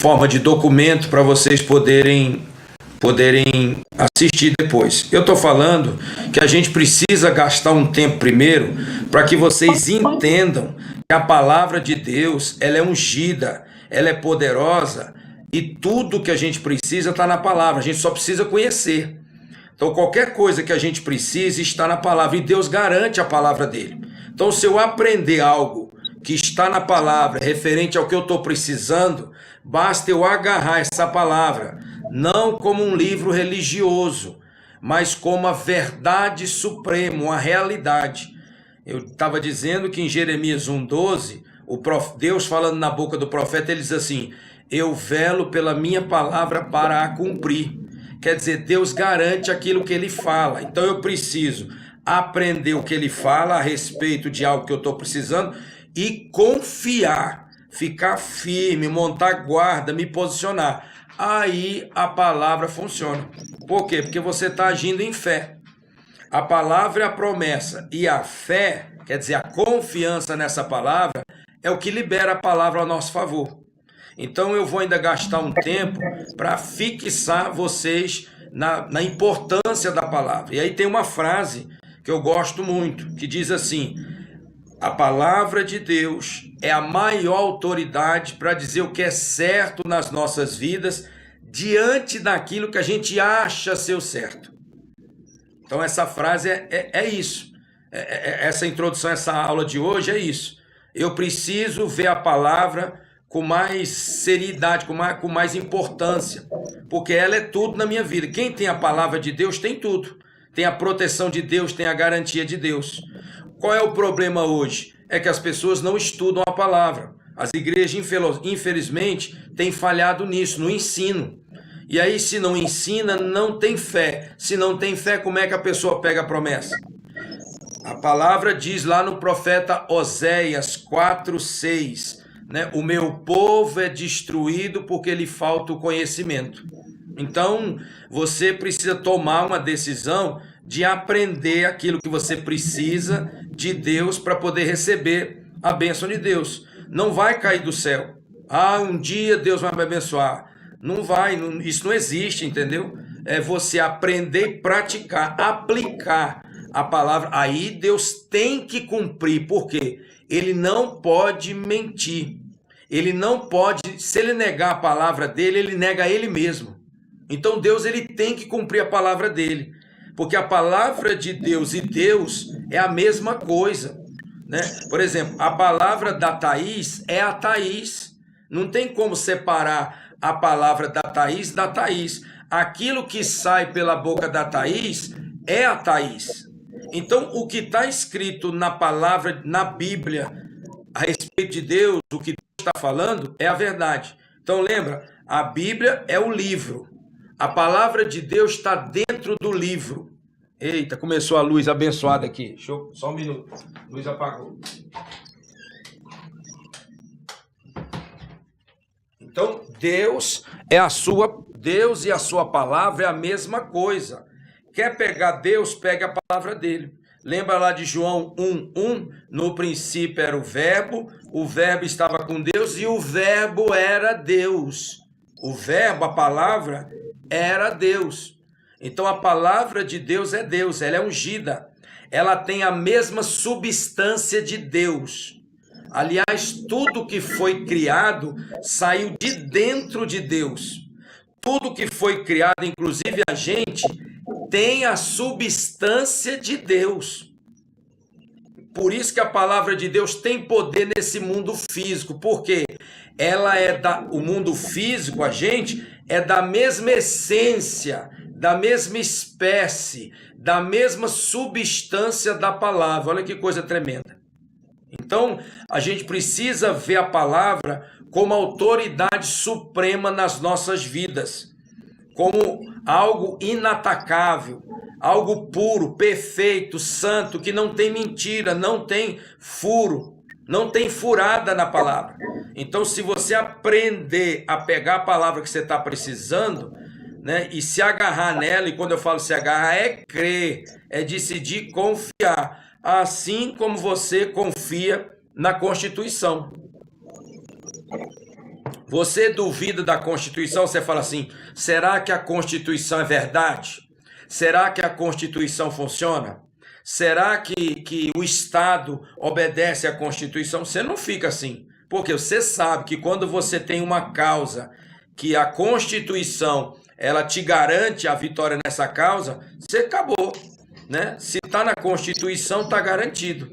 forma de documento para vocês poderem assistir depois. Eu estou falando que a gente precisa gastar um tempo primeiro para que vocês entendam que a palavra de Deus, ela é ungida, ela é poderosa e tudo que a gente precisa está na palavra, a gente só precisa conhecer. Então qualquer coisa que a gente precisa está na palavra e Deus garante a palavra dele. Então se eu aprender algo que está na palavra referente ao que eu estou precisando, basta eu agarrar essa palavra, não como um livro religioso, mas como a verdade suprema, uma realidade. Eu estava dizendo que em Jeremias 1,12, Deus falando na boca do profeta, ele diz assim: eu velo pela minha palavra para a cumprir. Quer dizer, Deus garante aquilo que ele fala. Então eu preciso aprender o que ele fala a respeito de algo que eu estou precisando e confiar, ficar firme, montar guarda, me posicionar. Aí a palavra funciona. Por quê? Porque você está agindo em fé. A palavra é a promessa e a fé, quer dizer, a confiança nessa palavra, é o que libera a palavra ao nosso favor. Então eu vou ainda gastar um tempo para fixar vocês na importância da palavra. E aí tem uma frase que eu gosto muito, que diz assim: a palavra de Deus é a maior autoridade para dizer o que é certo nas nossas vidas diante daquilo que a gente acha ser o certo. Então essa frase é isso. Essa introdução, essa aula de hoje é isso. Eu preciso ver a palavra com mais seriedade, com mais importância, porque ela é tudo na minha vida. Quem tem a palavra de Deus tem tudo. Tem a proteção de Deus, tem a garantia de Deus. Qual é o problema hoje? É que as pessoas não estudam a palavra. As igrejas, infelizmente, têm falhado nisso, no ensino. E aí, se não ensina, não tem fé. Se não tem fé, como é que a pessoa pega a promessa? A palavra diz lá no profeta Oséias 4:6, né? O meu povo é destruído porque lhe falta o conhecimento. Então, você precisa tomar uma decisão de aprender aquilo que você precisa de Deus para poder receber a bênção de Deus. Não vai cair do céu. Um dia Deus vai me abençoar. Não vai, isso não existe, entendeu? É você aprender e praticar, aplicar a palavra. Aí Deus tem que cumprir, porque ele não pode mentir. Ele não pode, se ele negar a palavra dele, ele nega ele mesmo. Então Deus, ele tem que cumprir a palavra dele, porque a palavra de Deus e Deus é a mesma coisa, né? Por exemplo, a palavra da Thaís é a Thaís. Não tem como separar a palavra da Thaís da Thaís. Aquilo que sai pela boca da Thaís é a Thaís. Então, o que está escrito na palavra, na Bíblia, a respeito de Deus, o que Deus está falando, é a verdade. Então, lembra, a Bíblia é o livro. A palavra de Deus está dentro do livro. Eita, começou a luz abençoada aqui. Só um minuto. A luz apagou. Então, Deus e a sua palavra é a mesma coisa. Quer pegar Deus, pega a palavra dele. Lembra lá de João 1:1? No princípio era o verbo estava com Deus e o verbo era Deus. O verbo, a palavra, era Deus. Então a palavra de Deus é Deus, ela é ungida. Ela tem a mesma substância de Deus. Aliás, tudo que foi criado saiu de dentro de Deus. Tudo que foi criado, inclusive a gente, tem a substância de Deus. Por isso que a palavra de Deus tem poder nesse mundo físico, porque ela o mundo físico, a gente, é da mesma essência, da mesma espécie, da mesma substância da palavra. Olha que coisa tremenda. Então, a gente precisa ver a palavra como autoridade suprema nas nossas vidas, como algo inatacável, algo puro, perfeito, santo, que não tem mentira, não tem furo, não tem furada na palavra. Então, se você aprender a pegar a palavra que você está precisando, né, e se agarrar nela, e quando eu falo se agarrar, é crer, é decidir confiar, assim como você confia na Constituição. Você duvida da Constituição, você fala assim, será que a Constituição é verdade? Será que a Constituição funciona? Será que o Estado obedece à Constituição? Você não fica assim, porque você sabe que quando você tem uma causa que a Constituição ela te garante a vitória nessa causa, você acabou, né? Se está na Constituição, está garantido.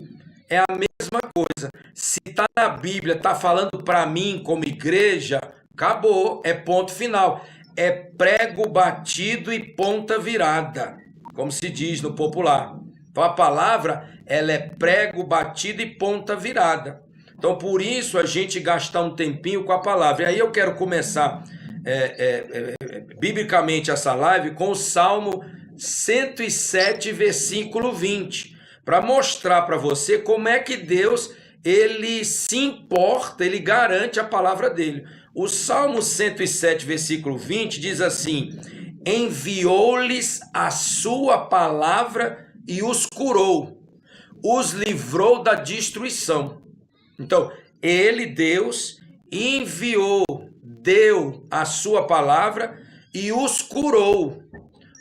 É a mesma coisa. Se está na Bíblia, está falando para mim como igreja, acabou, é ponto final. É prego batido e ponta virada, como se diz no popular. Então a palavra, ela é prego batido e ponta virada. Então por isso a gente gastar um tempinho com a palavra. E aí eu quero começar biblicamente essa live com o Salmo 107, versículo 20, para mostrar para você como é que Deus ele se importa, ele garante a palavra dele. O Salmo 107, versículo 20 diz assim: enviou-lhes a sua palavra e os curou, os livrou da destruição. Então, ele, Deus, enviou, deu a sua palavra e os curou,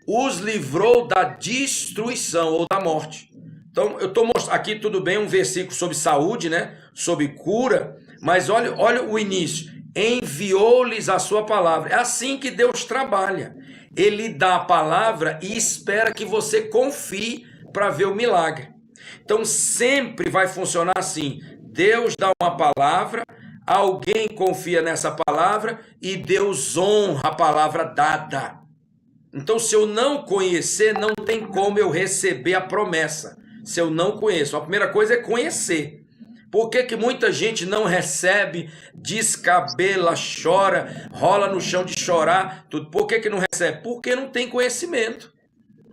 os livrou da destruição ou da morte. Então, eu estou mostrando aqui, tudo bem, um versículo sobre saúde, né? Sobre cura, mas olha o início. Enviou-lhes a sua palavra. É assim que Deus trabalha. Ele dá a palavra e espera que você confie para ver o milagre. Então, sempre vai funcionar assim. Deus dá uma palavra, alguém confia nessa palavra e Deus honra a palavra dada. Então, se eu não conhecer, não tem como eu receber a promessa. Se eu não conheço, a primeira coisa é conhecer. Por que muita gente não recebe, descabela, chora, rola no chão de chorar? Tudo? Por que não recebe? Porque não tem conhecimento.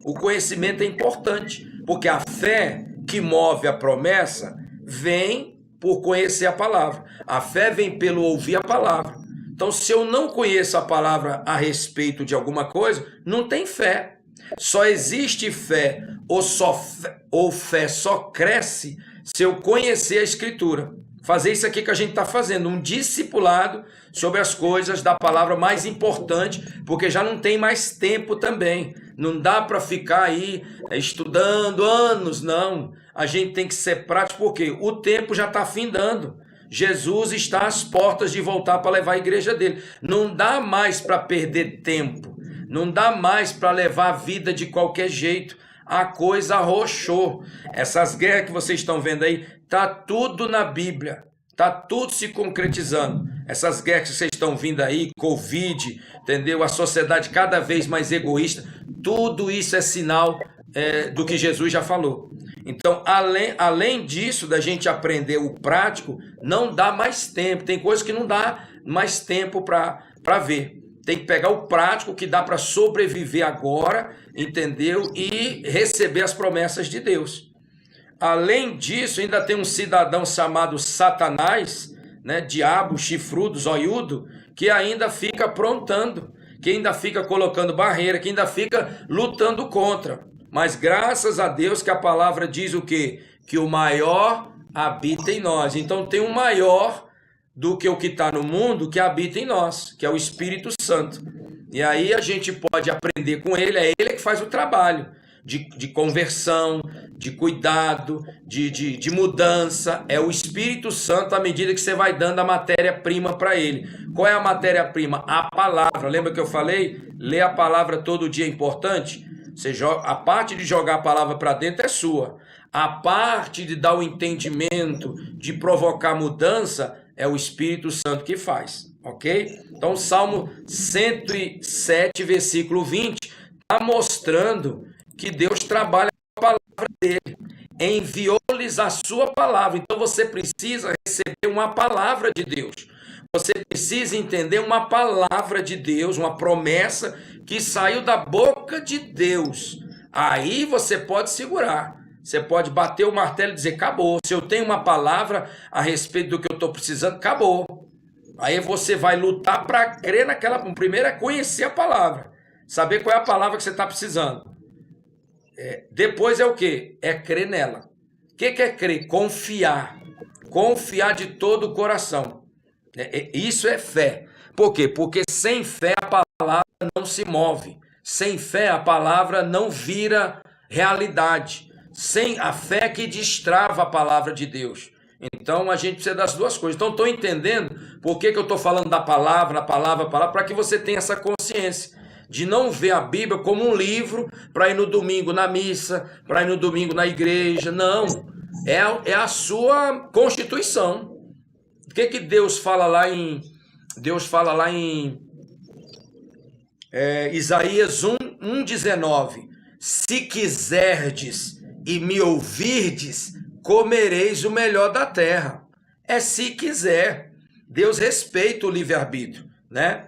O conhecimento é importante, porque a fé que move a promessa vem por conhecer a palavra. A fé vem pelo ouvir a palavra. Então, se eu não conheço a palavra a respeito de alguma coisa, não tem fé. Só existe fé ou fé só cresce se eu conhecer a Escritura. Fazer isso aqui que a gente está fazendo, um discipulado sobre as coisas da palavra mais importante, porque já não tem mais tempo também. Não dá para ficar aí estudando anos, não. A gente tem que ser prático, porque o tempo já está findando. Jesus está às portas de voltar para levar a igreja dele. Não dá mais para perder tempo. Não dá mais para levar a vida de qualquer jeito. A coisa arrochou. Essas guerras que vocês estão vendo aí, tá tudo na Bíblia. Tá tudo se concretizando. Essas guerras que vocês estão vendo aí, Covid, entendeu? A sociedade cada vez mais egoísta. Tudo isso é sinal do que Jesus já falou. Então, além disso, da gente aprender o prático, não dá mais tempo. Tem coisas que não dá mais tempo para ver. Tem que pegar o prático que dá para sobreviver agora, entendeu? E receber as promessas de Deus. Além disso, ainda tem um cidadão chamado Satanás, né? Diabo, chifrudo, zoiudo, que ainda fica aprontando, que ainda fica colocando barreira, que ainda fica lutando contra. Mas graças a Deus que a palavra diz o quê? Que o maior habita em nós. Então tem um maior do que o que está no mundo que habita em nós, que é o Espírito Santo. E aí a gente pode aprender com ele, é ele que faz o trabalho de conversão, de cuidado, de mudança. É o Espírito Santo à medida que você vai dando a matéria-prima para ele. Qual é a matéria-prima? A palavra. Lembra que eu falei? Ler a palavra todo dia é importante? A parte de jogar a palavra para dentro é sua. A parte de dar o entendimento, de provocar mudança, é o Espírito Santo que faz, ok? Então, Salmo 107, versículo 20, está mostrando que Deus trabalha com a palavra dele. Enviou-lhes a sua palavra. Então, você precisa receber uma palavra de Deus. Você precisa entender uma palavra de Deus, uma promessa que saiu da boca de Deus. Aí você pode segurar. Você pode bater o martelo e dizer, acabou. Se eu tenho uma palavra a respeito do que eu estou precisando, acabou. Aí você vai lutar para crer naquela. Primeiro é conhecer a palavra. Saber qual é a palavra que você está precisando. Depois é o quê? É crer nela. O que é crer? Confiar. Confiar de todo o coração. Isso é fé. Por quê? Porque sem fé a palavra não se move. Sem fé a palavra não vira realidade. Sem a fé que destrava a palavra de Deus. Então a gente precisa das duas coisas. Então estou entendendo por que eu estou falando da palavra, para que você tenha essa consciência de não ver a Bíblia como um livro para ir no domingo na missa, para ir no domingo na igreja. Não, é a sua constituição. O que Deus fala lá em Isaías 1:19? Se quiserdes e me ouvirdes, comereis o melhor da terra. É se quiser. Deus respeita o livre-arbítrio, né?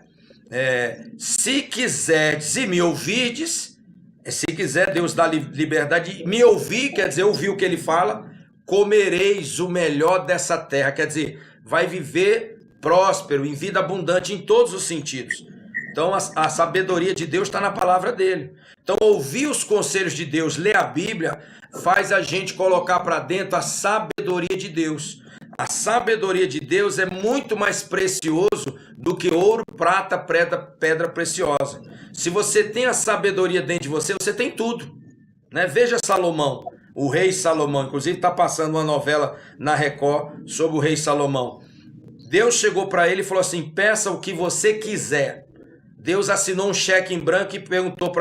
Se quiserdes e me ouvirdes, se quiser, Deus dá liberdade. Me ouvir, quer dizer, ouvir o que ele fala, comereis o melhor dessa terra. Quer dizer, vai viver próspero, em vida abundante em todos os sentidos. Então a sabedoria de Deus está na palavra dele. Então ouvir os conselhos de Deus, ler a Bíblia, faz a gente colocar para dentro a sabedoria de Deus. A sabedoria de Deus é muito mais precioso do que ouro, prata, pedra preciosa. Se você tem a sabedoria dentro de você, você tem tudo, né? Veja Salomão, o rei Salomão. Inclusive está passando uma novela na Record sobre o rei Salomão. Deus chegou para ele e falou assim: peça o que você quiser. Deus assinou um cheque em branco e perguntou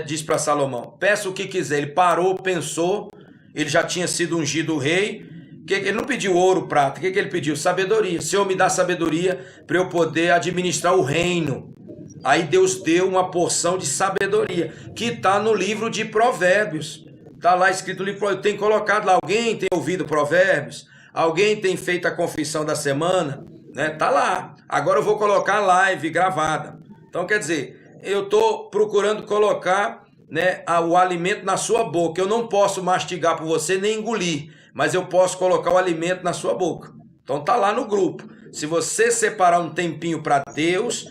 disse para Salomão: peça o que quiser. Ele parou, pensou, ele já tinha sido ungido rei. Ele não pediu ouro, prata. O que ele pediu? Sabedoria. Senhor, me dá sabedoria para eu poder administrar o reino. Aí Deus deu uma porção de sabedoria, que está no livro de Provérbios. Está lá escrito no livro, eu tenho colocado lá. Alguém tem ouvido Provérbios? Alguém tem feito a confissão da semana? Está lá. Agora eu vou colocar a live gravada. Então, quer dizer, eu estou procurando colocar, o alimento na sua boca. Eu não posso mastigar por você nem engolir, mas eu posso colocar o alimento na sua boca. Então tá lá no grupo. Se você separar um tempinho para Deus,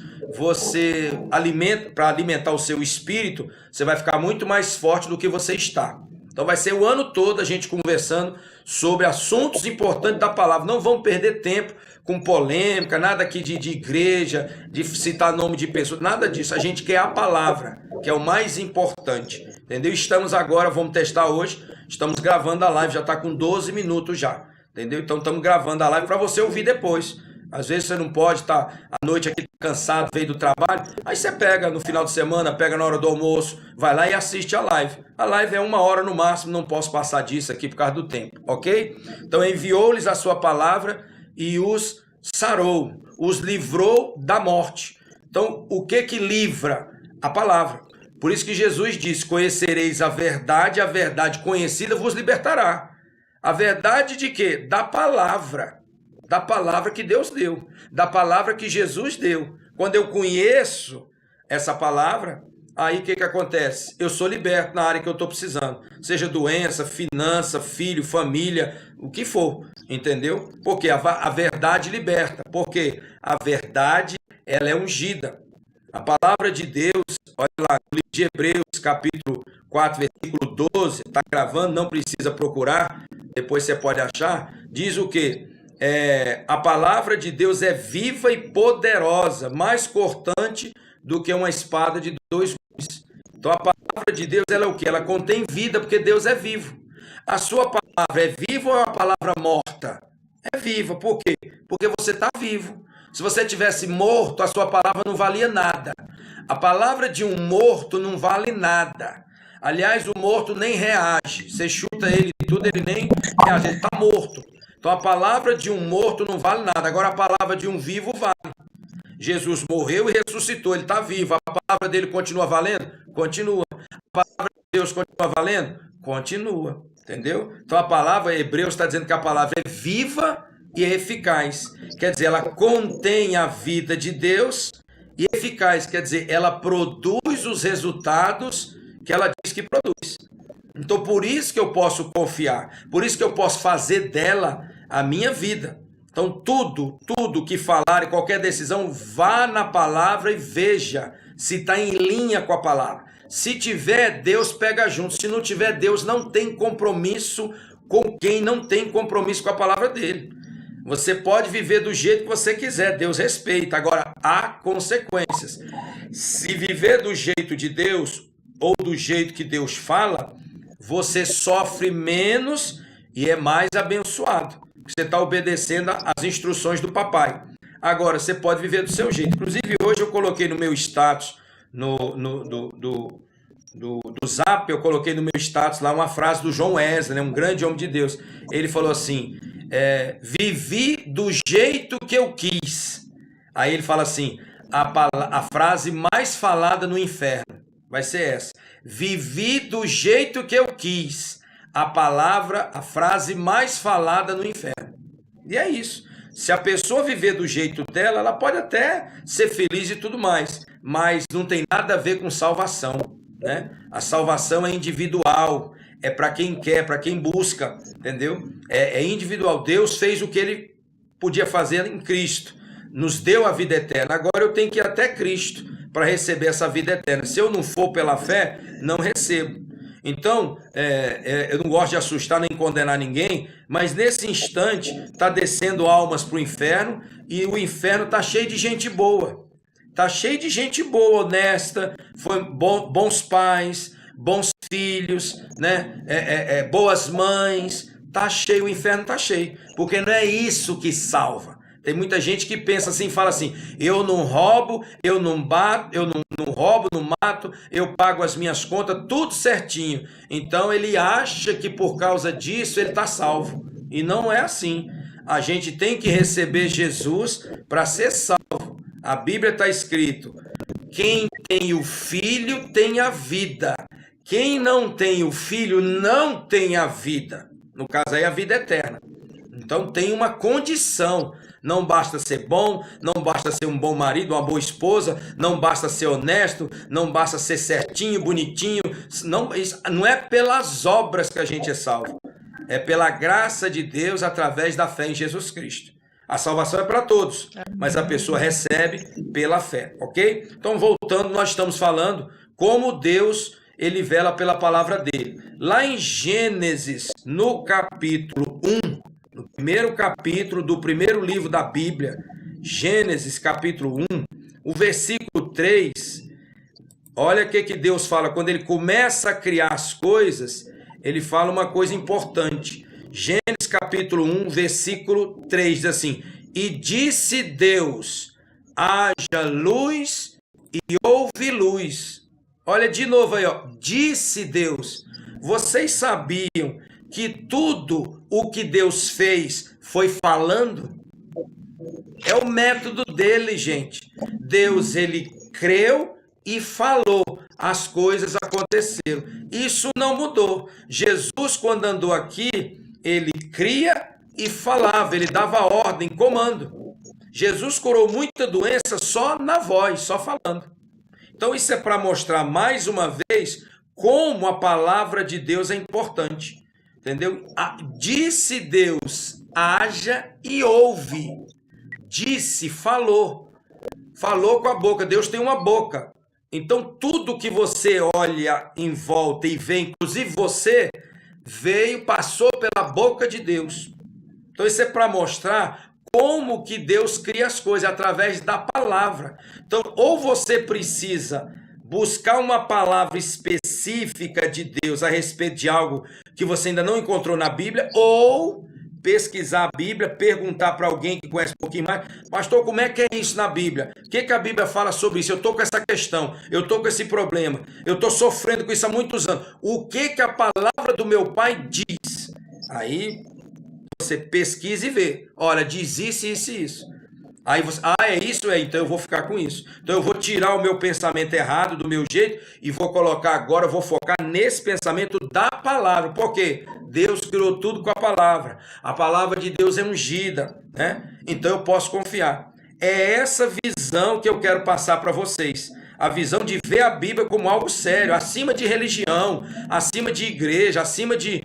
para alimentar o seu espírito, você vai ficar muito mais forte do que você está. Então vai ser o ano todo a gente conversando sobre assuntos importantes da palavra. Não vamos perder tempo com polêmica, nada aqui de igreja, de citar nome de pessoas, nada disso. A gente quer a palavra, que é o mais importante. Entendeu? Estamos agora, vamos testar hoje, estamos gravando a live, já está com 12 minutos já. Entendeu? Então estamos gravando a live para você ouvir depois. Às vezes você não pode estar à noite aqui cansado, veio do trabalho, aí você pega no final de semana, pega na hora do almoço, vai lá e assiste a live. A live é 1 hora no máximo, não posso passar disso aqui por causa do tempo, ok? Então enviou-lhes a sua palavra e os sarou, os livrou da morte. Então o que livra? A palavra. Por isso que Jesus disse: conhecereis a verdade conhecida vos libertará. A verdade de quê? Da palavra. Da palavra que Deus deu, da palavra que Jesus deu. Quando eu conheço essa palavra, aí o que acontece? Eu sou liberto na área que eu estou precisando. Seja doença, finança, filho, família, o que for, entendeu? Porque a verdade liberta, porque a verdade, ela é ungida. A palavra de Deus, olha lá, no livro de Hebreus, capítulo 4, versículo 12, está gravando, não precisa procurar, depois você pode achar, diz o quê? A palavra de Deus é viva e poderosa, mais cortante do que uma espada de 2 gumes. Então a palavra de Deus, ela é o quê? Ela contém vida, porque Deus é vivo. A sua palavra é viva ou é uma palavra morta? É viva, por quê? Porque você está vivo. Se você tivesse morto, a sua palavra não valia nada. A palavra de um morto não vale nada. Aliás, o morto nem reage. Você chuta ele e tudo, ele nem reage, ele está morto. Então a palavra de um morto não vale nada. Agora a palavra de um vivo vale. Jesus morreu e ressuscitou, ele está vivo. A palavra dele continua valendo? Continua. A palavra de Deus continua valendo? Continua. Entendeu? Então a palavra, Hebreus está dizendo que a palavra é viva e é eficaz. Quer dizer, ela contém a vida de Deus e eficaz. Quer dizer, ela produz os resultados que ela diz que produz. Então por isso que eu posso confiar, por isso que eu posso fazer dela a minha vida. Então tudo que falar, qualquer decisão, vá na palavra e veja se está em linha com a palavra. Se tiver, Deus pega junto. Se não tiver, Deus não tem compromisso com quem não tem compromisso com a palavra dele. Você pode viver do jeito que você quiser, Deus respeita. Agora, há consequências. Se viver do jeito de Deus ou do jeito que Deus fala, você sofre menos e é mais abençoado. Você está obedecendo às instruções do papai. Agora, você pode viver do seu jeito. Inclusive, hoje eu coloquei no meu status, do Zap, eu coloquei no meu status lá uma frase do John Wesley, né, um grande homem de Deus. Ele falou assim, vivi do jeito que eu quis. Aí ele fala assim, a frase mais falada no inferno vai ser essa. Vivi do jeito que eu quis. A frase mais falada no inferno. E é isso. Se a pessoa viver do jeito dela, ela pode até ser feliz e tudo mais, mas não tem nada a ver com salvação, né? A salvação é individual, é para quem quer, para quem busca, entendeu? É individual. Deus fez o que ele podia fazer em Cristo, nos deu a vida eterna. Agora eu tenho que ir até Cristo para receber essa vida eterna. Se eu não for pela fé, não recebo. Então, eu não gosto de assustar nem condenar ninguém, mas nesse instante está descendo almas para o inferno e o inferno está cheio de gente boa. Está cheio de gente boa, honesta, bons pais, bons filhos, né? Boas mães. Tá cheio, o inferno está cheio, porque não é isso que salva. Tem muita gente que pensa assim, fala assim, eu não roubo, eu não bato, eu não roubo, não mato, eu pago as minhas contas, tudo certinho. Então ele acha que por causa disso ele está salvo. E não é assim. A gente tem que receber Jesus para ser salvo. A Bíblia está escrito, quem tem o Filho tem a vida. Quem não tem o Filho não tem a vida. No caso aí, a vida eterna. Então tem uma condição. Não basta ser bom, não basta ser um bom marido, uma boa esposa, não basta ser honesto, não basta ser certinho, bonitinho. Não é pelas obras que a gente é salvo. É pela graça de Deus através da fé em Jesus Cristo. A salvação é para todos, mas a pessoa recebe pela fé, ok? Então, voltando, nós estamos falando como Deus, ele vela pela palavra dele. Lá em Gênesis, no capítulo 1, no primeiro capítulo do primeiro livro da Bíblia, Gênesis capítulo 1, o versículo 3, olha o que Deus fala. Quando ele começa a criar as coisas, ele fala uma coisa importante. Gênesis capítulo 1, versículo 3, diz assim, e disse Deus, haja luz e houve luz. Olha de novo aí, ó. Disse Deus. Vocês sabiam que tudo o que Deus fez foi falando? É o método dele, gente. Deus, ele creu e falou. As coisas aconteceram. Isso não mudou. Jesus, quando andou aqui, ele cria e falava. Ele dava ordem, comando. Jesus curou muita doença só na voz, só falando. Então isso é para mostrar mais uma vez como a palavra de Deus é importante. Entendeu? Disse Deus, haja e ouve. Disse, falou. Falou com a boca. Deus tem uma boca. Então tudo que você olha em volta e vê, inclusive você, passou pela boca de Deus. Então isso é para mostrar como que Deus cria as coisas, através da palavra. Então, ou você precisa buscar uma palavra específica de Deus a respeito de algo que você ainda não encontrou na Bíblia, ou pesquisar a Bíblia, perguntar para alguém que conhece um pouquinho mais, pastor, como é que é isso na Bíblia? O que a Bíblia fala sobre isso? Eu estou com essa questão, eu estou com esse problema, eu estou sofrendo com isso há muitos anos. O que a palavra do meu pai diz? Aí você pesquisa e vê. Olha, diz isso, isso e isso. Aí você, é isso? Então eu vou ficar com isso. Então eu vou tirar o meu pensamento errado do meu jeito e vou colocar agora, vou focar nesse pensamento da palavra. Por quê? Deus criou tudo com a palavra. A palavra de Deus é ungida, né? Então eu posso confiar. É essa visão que eu quero passar para vocês. A visão de ver a Bíblia como algo sério, acima de religião, acima de igreja, acima de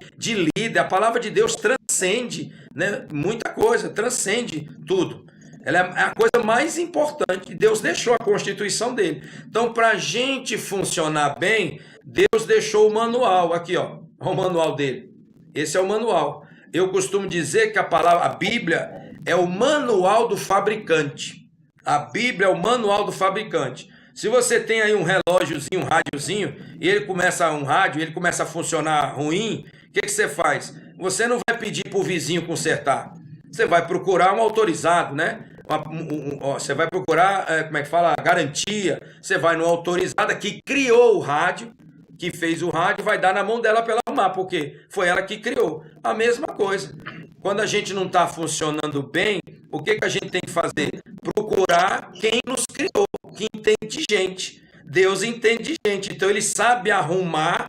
líder. A palavra de Deus transcende, né, muita coisa, transcende tudo. Ela é a coisa mais importante. Deus deixou a constituição dele. Então, para a gente funcionar bem, Deus deixou o manual. Aqui, ó, o manual dele. Esse é o manual. Eu costumo dizer que a Bíblia é o manual do fabricante. A Bíblia é o manual do fabricante. Se você tem aí um relógiozinho, um rádiozinho, e ele começa a funcionar ruim, o que você faz? Você não vai pedir para o vizinho consertar. Você vai procurar um autorizado, né? Você vai procurar, como é que fala? Garantia. Você vai no autorizada que criou o rádio, que fez o rádio, vai dar na mão dela para ela arrumar, porque foi ela que criou. A mesma coisa. Quando a gente não está funcionando bem, o que a gente tem que fazer? Procurar quem nos criou, que entende gente. Deus entende gente, então ele sabe arrumar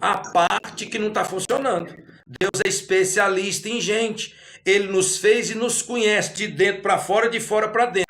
a parte que não está funcionando. Deus é especialista em gente. Ele nos fez e nos conhece de dentro para fora, de fora para dentro.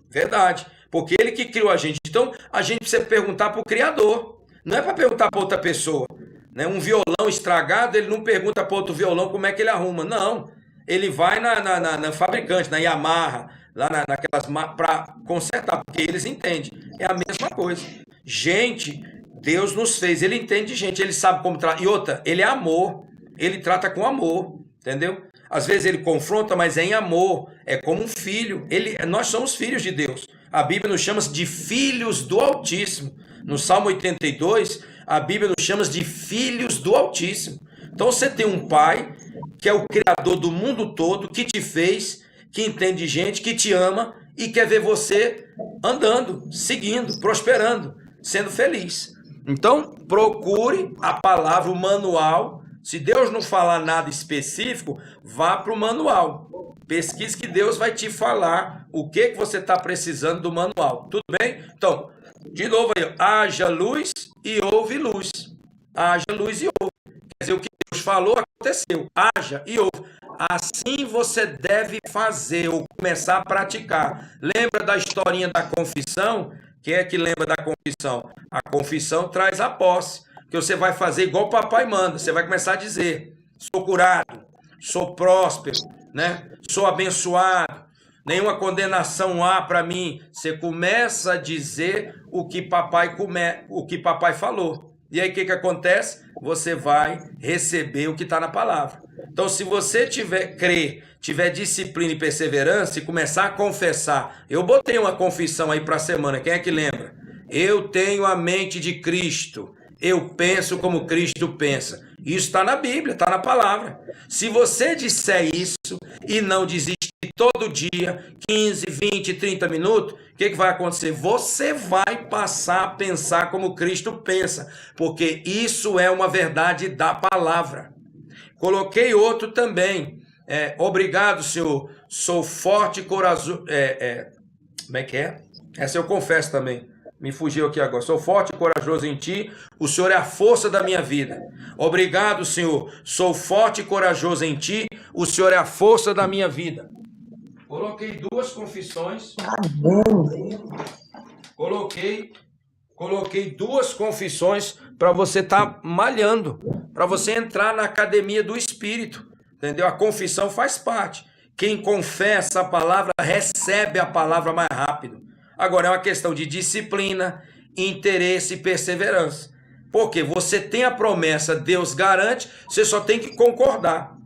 Verdade, porque ele que criou a gente. Então a gente precisa perguntar para o Criador. Não é para perguntar para outra pessoa. Né? Um violão estragado, ele não pergunta para outro violão como é que ele arruma. Não. Ele vai na fabricante, na Yamaha, lá naquelas para consertar, porque eles entendem. É a mesma coisa. Gente, Deus nos fez, ele entende gente, ele sabe como tratar. E outra, ele é amor, ele trata com amor, entendeu? Às vezes ele confronta, mas é em amor, é como um filho. Nós somos filhos de Deus. A Bíblia nos chama de filhos do Altíssimo. No Salmo 82, a Bíblia nos chama de filhos do Altíssimo. Então você tem um pai que é o criador do mundo todo, que te fez, que entende gente, que te ama e quer ver você andando, seguindo, prosperando, sendo feliz. Então, procure a palavra, o manual. Se Deus não falar nada específico, vá para o manual. Pesquise que Deus vai te falar o que você está precisando do manual. Tudo bem? Então, de novo aí, haja luz e houve luz. Haja luz e houve. Quer dizer, o que Deus falou aconteceu. Haja e houve. Assim você deve fazer ou começar a praticar. Lembra da historinha da confissão? Quem é que lembra da confissão? A confissão traz a posse. Que você vai fazer igual o papai manda. Você vai começar a dizer: sou curado, sou próspero, né? Sou abençoado. Nenhuma condenação há para mim. Você começa a dizer o que papai falou. E aí o que acontece? Você vai receber o que está na palavra. Então, se você tiver disciplina e perseverança e começar a confessar, eu botei uma confissão aí para a semana, quem é que lembra? Eu tenho a mente de Cristo, eu penso como Cristo pensa. Isso está na Bíblia, está na palavra. Se você disser isso e não desistir todo dia, 15, 20, 30 minutos, o que vai acontecer? Você vai passar a pensar como Cristo pensa, porque isso é uma verdade da palavra. Coloquei outro também. Obrigado, Senhor. Sou forte e corajoso. Como é que é? Essa eu confesso também. Me fugiu aqui agora. Sou forte e corajoso em ti. O Senhor é a força da minha vida. Obrigado, Senhor. Sou forte e corajoso em ti. O Senhor é a força da minha vida. Coloquei duas confissões. Coloquei duas confissões para você estar malhando, para você entrar na academia do Espírito, entendeu? A confissão faz parte. Quem confessa a palavra recebe a palavra mais rápido. Agora é uma questão de disciplina, interesse e perseverança. Porque você tem a promessa, Deus garante, você só tem que concordar.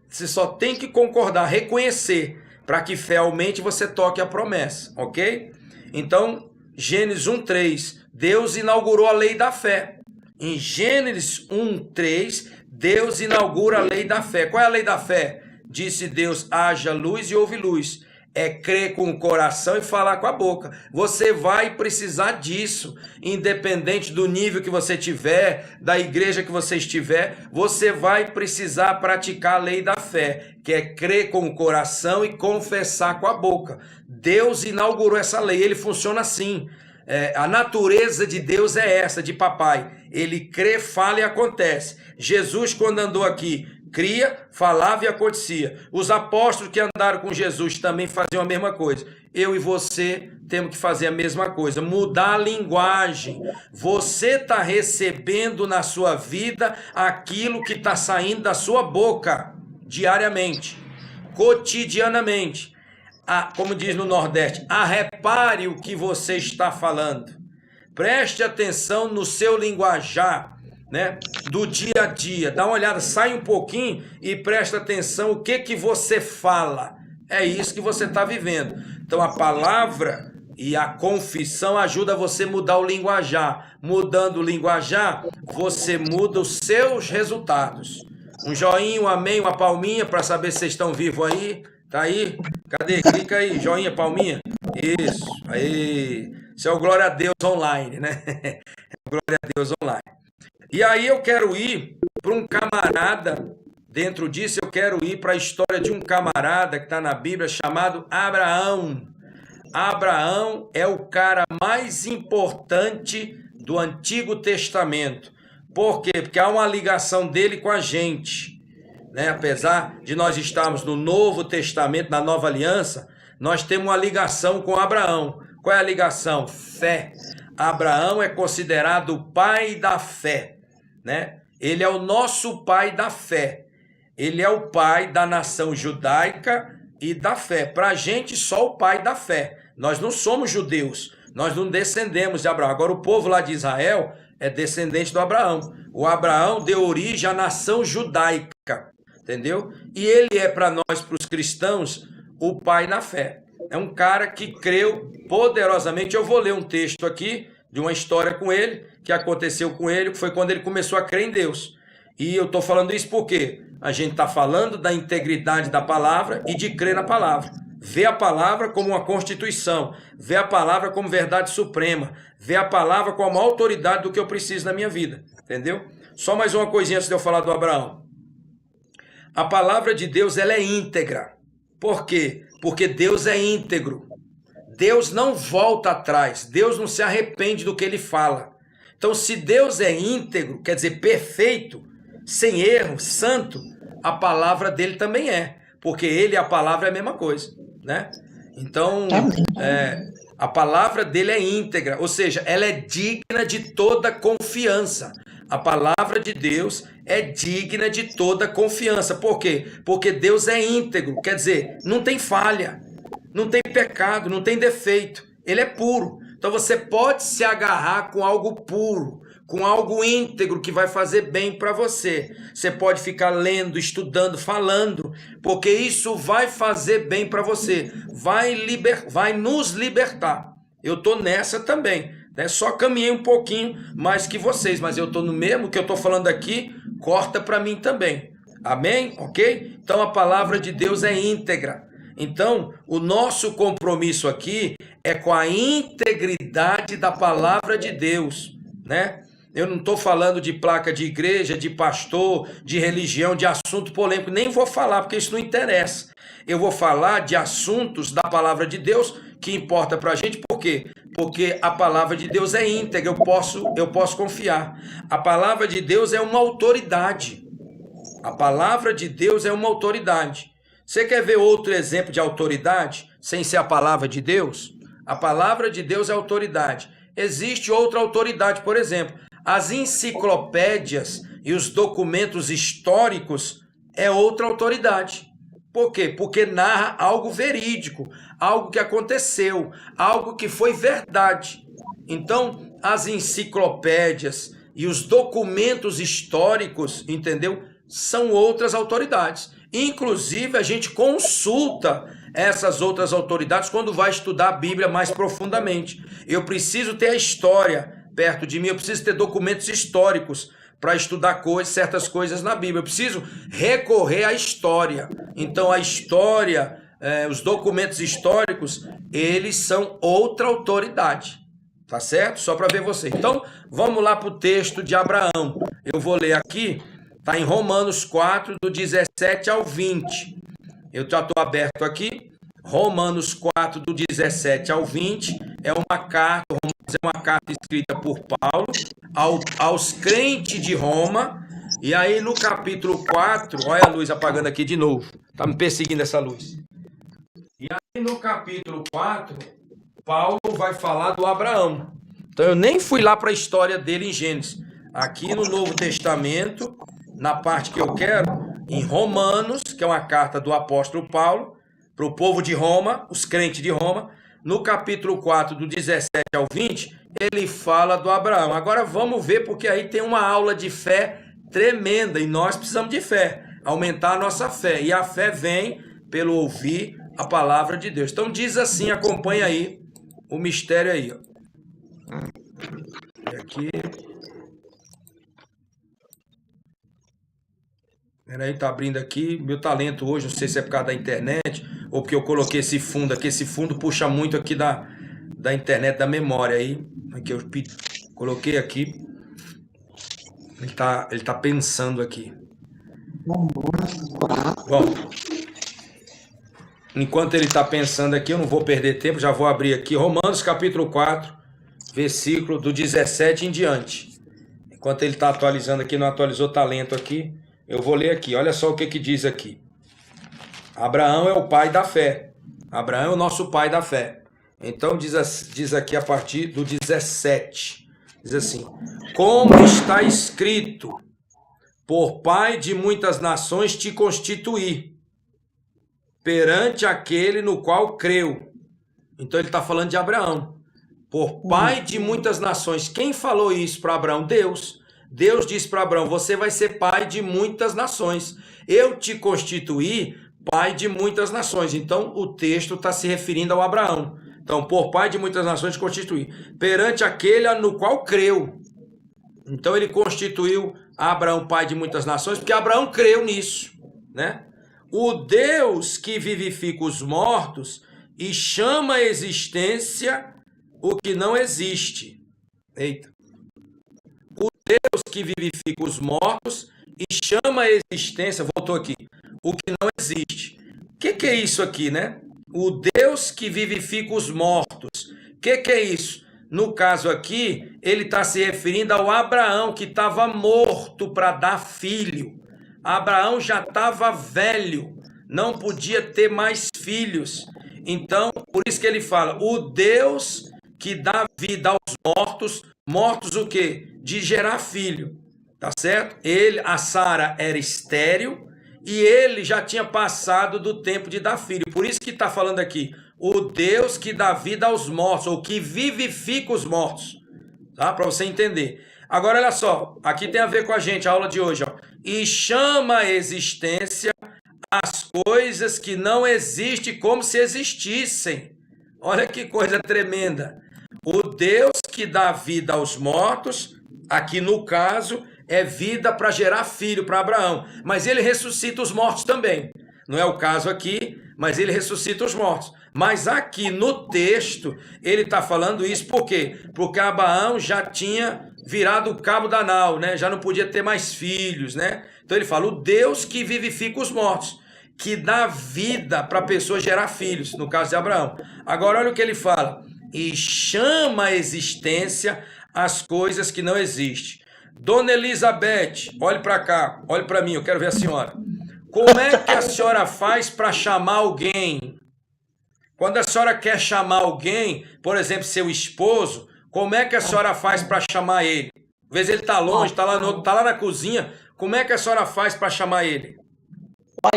Você só tem que concordar, reconhecer, para que fé aumente e você toque a promessa, ok? Então, Gênesis 1:3, Deus inaugurou a lei da fé. Em Gênesis 1:3, Deus inaugura a lei da fé. Qual é a lei da fé? Disse Deus, haja luz e houve luz. É crer com o coração e falar com a boca. Você vai precisar disso, independente do nível que você tiver, da igreja que você estiver, você vai precisar praticar a lei da fé, que é crer com o coração e confessar com a boca. Deus inaugurou essa lei, ele funciona assim. A natureza de Deus é essa, de papai. Ele crê, fala e acontece. Jesus, quando andou aqui, cria, falava e acontecia. Os apóstolos que andaram com Jesus também faziam a mesma coisa. Eu e você temos que fazer a mesma coisa, mudar a linguagem. Você está recebendo na sua vida aquilo que está saindo da sua boca diariamente, cotidianamente. Como diz no Nordeste, repare o que você está falando. Preste atenção no seu linguajar, né, do dia a dia. Dá uma olhada, sai um pouquinho e presta atenção o que você fala. É isso que você está vivendo. Então a palavra e a confissão ajuda você a mudar o linguajar. Mudando o linguajar, você muda os seus resultados. Um joinha, um amém, uma palminha para saber se vocês estão vivos aí. Tá aí? Cadê? Clica aí, joinha, palminha. Isso, aí. Isso é o Glória a Deus online, né? Glória a Deus online. E aí eu quero ir para um camarada, dentro disso eu quero ir para a história de um camarada que está na Bíblia chamado Abraão. Abraão é o cara mais importante do Antigo Testamento. Por quê? Porque há uma ligação dele com a gente, né? Apesar de nós estarmos no Novo Testamento, na Nova Aliança, nós temos uma ligação com Abraão. Qual é a ligação? Fé. Abraão é considerado o pai da fé, né? Ele é o nosso pai da fé. Ele é o pai da nação judaica e da fé. Para a gente, só o pai da fé. Nós não somos judeus, nós não descendemos de Abraão. Agora, o povo lá de Israel é descendente do Abraão. O Abraão deu origem à nação judaica, entendeu? E ele é para nós, para os cristãos, o pai na fé. É um cara que creu poderosamente. Eu vou ler um texto aqui de uma história com ele, que aconteceu com ele, que foi quando ele começou a crer em Deus. E eu estou falando isso porque a gente está falando da integridade da palavra e de crer na palavra. Vê a palavra como uma constituição, vê a palavra como verdade suprema, vê a palavra como a autoridade do que eu preciso na minha vida, entendeu? Só mais uma coisinha antes de eu falar do Abraão. A palavra de Deus, ela é íntegra. Por quê? Porque Deus é íntegro. Deus não volta atrás, Deus não se arrepende do que ele fala. Então, se Deus é íntegro, quer dizer, perfeito, sem erro, santo, a palavra dele também é, porque ele e a palavra é a mesma coisa, né? Então, a palavra dele é íntegra, ou seja, ela é digna de toda confiança. A palavra de Deus é digna de toda confiança. Por quê? Porque Deus é íntegro, quer dizer, não tem falha, não tem pecado, não tem defeito, ele é puro. Então você pode se agarrar com algo puro, com algo íntegro que vai fazer bem para você. Você pode ficar lendo, estudando, falando, porque isso vai fazer bem para você, vai nos libertar. Eu estou nessa também, né? Só caminhei um pouquinho mais que vocês, mas eu estou no mesmo que eu estou falando aqui, corta para mim também. Amém? Ok? Então a palavra de Deus é íntegra. Então, o nosso compromisso aqui é com a integridade da palavra de Deus, né? Eu não estou falando de placa de igreja, de pastor, de religião, de assunto polêmico, nem vou falar, porque isso não interessa. Eu vou falar de assuntos da palavra de Deus que importa para a gente, por quê? Porque a palavra de Deus é íntegra, eu posso confiar. A palavra de Deus é uma autoridade. A palavra de Deus é uma autoridade. Você quer ver outro exemplo de autoridade, sem ser a palavra de Deus? A palavra de Deus é autoridade. Existe outra autoridade, por exemplo, as enciclopédias e os documentos históricos é outra autoridade. Por quê? Porque narra algo verídico, algo que aconteceu, algo que foi verdade. Então, as enciclopédias e os documentos históricos, entendeu? São outras autoridades. Inclusive, a gente consulta essas outras autoridades quando vai estudar a Bíblia mais profundamente. Eu preciso ter a história perto de mim, eu preciso ter documentos históricos para estudar certas coisas na Bíblia. Eu preciso recorrer à história. Então, a história, os documentos históricos, eles são outra autoridade. Tá certo? Só para ver você. Então, vamos lá para o texto de Abraão. Eu vou ler aqui. Está em Romanos 4, do 17 ao 20. Eu já estou aberto aqui. Romanos 4, do 17 ao 20. É uma carta, Romanos é uma carta escrita por Paulo aos crentes de Roma. E aí no capítulo 4, olha a luz apagando aqui de novo. Está me perseguindo essa luz. E aí no capítulo 4, Paulo vai falar do Abraão. Então eu nem fui lá para a história dele em Gênesis. Aqui no Novo Testamento, na parte que eu quero, em Romanos, que é uma carta do apóstolo Paulo, para o povo de Roma, os crentes de Roma, no capítulo 4, do 17 ao 20, ele fala do Abraão. Agora vamos ver, porque aí tem uma aula de fé tremenda e nós precisamos de fé, aumentar a nossa fé. E a fé vem pelo ouvir a palavra de Deus. Então diz assim, acompanha aí o mistério aí, ó. E aqui, peraí, tá abrindo aqui. Meu talento hoje, não sei se é por causa da internet ou porque eu coloquei esse fundo aqui. Esse fundo puxa muito aqui da internet, da memória aí. Aqui eu coloquei aqui. Ele tá pensando aqui. Bom, enquanto ele está pensando aqui, eu não vou perder tempo, já vou abrir aqui Romanos capítulo 4, versículo do 17 em diante. Enquanto ele está atualizando aqui, não atualizou talento aqui, eu vou ler aqui. Olha só o que diz aqui. Abraão é o pai da fé. Abraão é o nosso pai da fé. Então diz aqui a partir do 17. Diz assim: como está escrito, por pai de muitas nações te constituí, perante aquele no qual creu. Então ele está falando de Abraão. Por pai de muitas nações. Quem falou isso para Abraão? Deus. Deus disse para Abraão: você vai ser pai de muitas nações. Eu te constituí pai de muitas nações. Então o texto está se referindo ao Abraão. Então, por pai de muitas nações te constituí, perante aquele no qual creu. Então ele constituiu Abraão pai de muitas nações, porque Abraão creu nisso, né? O Deus que vivifica os mortos e chama à existência o que não existe. Eita. O Deus que vivifica os mortos e chama à existência, voltou aqui, o que não existe. O que é isso aqui, né? O Deus que vivifica os mortos. O que é isso? No caso aqui, ele está se referindo ao Abraão, que estava morto para dar filho. Abraão já estava velho, não podia ter mais filhos. Então, por isso que ele fala, o Deus que dá vida aos mortos, mortos o quê? De gerar filho, tá certo? A Sara era estéril e ele já tinha passado do tempo de dar filho. Por isso que está falando aqui, o Deus que dá vida aos mortos, ou que vivifica os mortos, tá? Para você entender. Agora, olha só, aqui tem a ver com a gente, a aula de hoje, ó. E chama a existência as coisas que não existem como se existissem. Olha que coisa tremenda. O Deus que dá vida aos mortos, aqui no caso, é vida para gerar filho para Abraão. Mas ele ressuscita os mortos também. Não é o caso aqui, mas ele ressuscita os mortos. Mas aqui no texto, ele está falando isso por quê? Porque Abraão já tinha virado o cabo da nau, né? Já não podia ter mais filhos, né? Então ele fala, o Deus que vivifica os mortos, que dá vida para a pessoa gerar filhos, no caso de Abraão. Agora olha o que ele fala, e chama a existência as coisas que não existem. Dona Elizabeth, olhe para cá, olhe para mim, eu quero ver a senhora. Como é que a senhora faz para chamar alguém? Quando a senhora quer chamar alguém, por exemplo, seu esposo, como é que a senhora faz para chamar ele? Às vezes ele está longe, está lá na cozinha, como é que a senhora faz para chamar ele?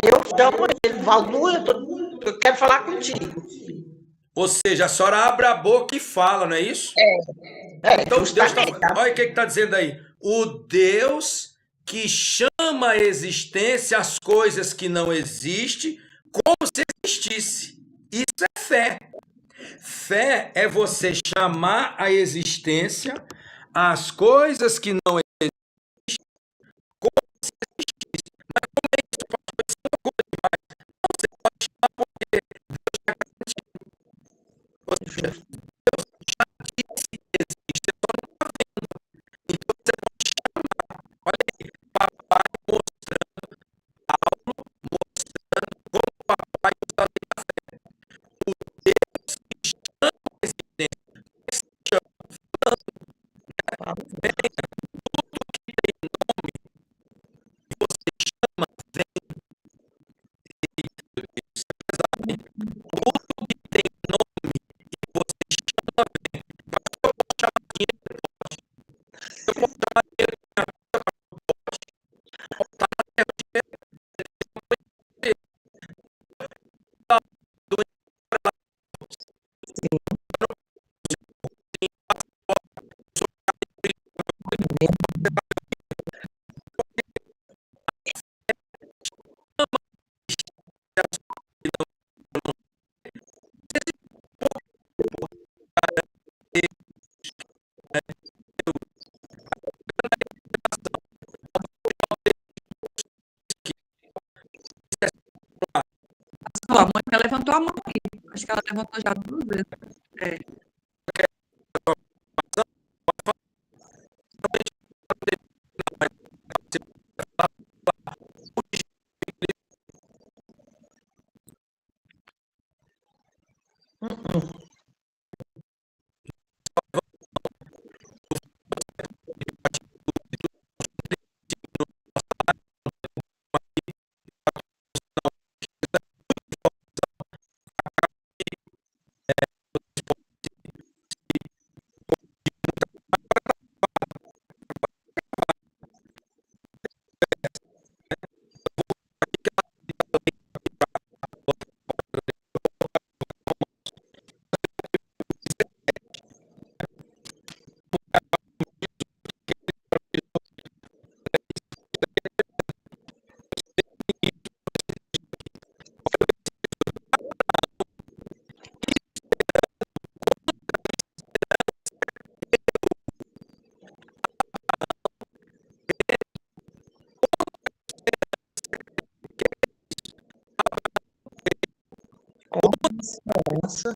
Eu chamo ele, Valdu, eu quero falar contigo. Ou seja, a senhora abre a boca e fala, não é isso? Então Deus olha o que está dizendo aí. O Deus que chama à existência as coisas que não existem como se existisse. Isso é fé. Fé é você chamar à existência as coisas que não existem como se existisse. Mas como é isso? Pode ser uma coisa demais. Você pode chamar porque Deus já garantiu. Ou seja, Deus já disse que existe, só não está vendo. Então você pode chamar. Olha aí, papai mostrando, Paulo mostrando como papai usa a lei da fé. O Deus que chama a existência. Chama, falando, né? Venha, tudo que tem nome, que você chama, vem. Isso é pesado, hein? Tudo que tem nome e você chama, vem. Eu posso chamar dinheiro, pode. Eu posso chamar dinheiro que minha conta pode. Botar na terra dinheiro, levantou a mão aí. Acho que ela levantou já 2 vezes. É. Nossa.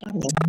Amém.